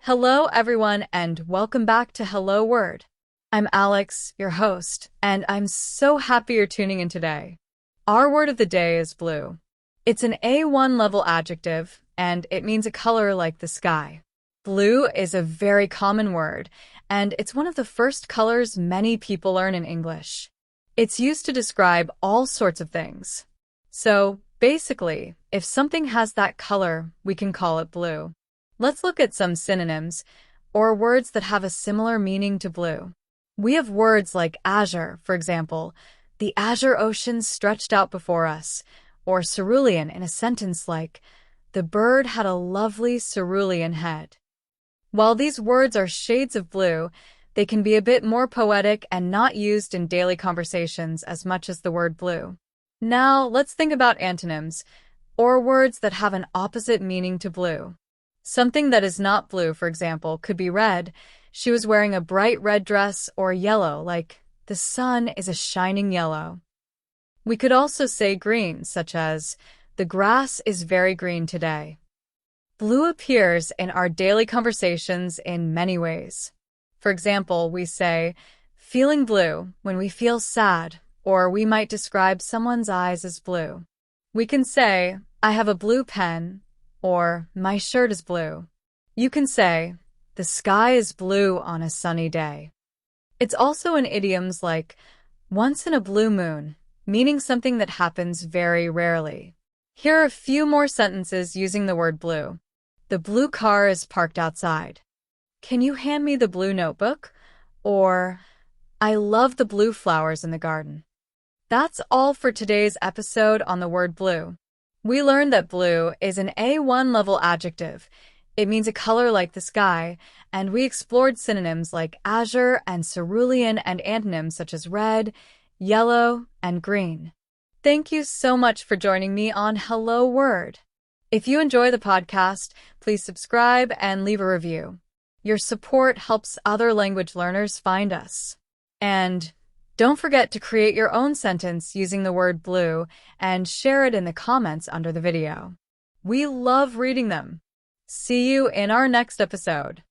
Hello, everyone, and welcome back to Hello Word. I'm Alex, your host, and I'm so happy you're tuning in today. Our word of the day is blue. It's an A1 level adjective, and it means a color like the sky. Blue is a very common word, and it's one of the first colors many people learn in English. It's used to describe all sorts of things. So, basically, if something has that color, we can call it blue. Let's look at some synonyms, or words that have a similar meaning to blue. We have words like azure, for example, the azure ocean stretched out before us, or cerulean in a sentence like, the bird had a lovely cerulean head. While these words are shades of blue, they can be a bit more poetic and not used in daily conversations as much as the word blue. Now, let's think about antonyms, or words that have an opposite meaning to blue. Something that is not blue, for example, could be red. She was wearing a bright red dress, or yellow, like the sun is a shining yellow. We could also say green, such as the grass is very green today. Blue appears in our daily conversations in many ways. For example, we say feeling blue when we feel sad, or we might describe someone's eyes as blue. We can say, I have a blue pen, or my shirt is blue. You can say, the sky is blue on a sunny day. It's also in idioms like, once in a blue moon, meaning something that happens very rarely. Here are a few more sentences using the word blue. The blue car is parked outside. Can you hand me the blue notebook? Or, I love the blue flowers in the garden. That's all for today's episode on the word blue. We learned that blue is an A1 level adjective. It means a color like the sky, and we explored synonyms like azure and cerulean and antonyms such as red, yellow, and green. Thank you so much for joining me on Hello Word. If you enjoy the podcast, please subscribe and leave a review. Your support helps other language learners find us. And don't forget to create your own sentence using the word blue and share it in the comments under the video. We love reading them. See you in our next episode.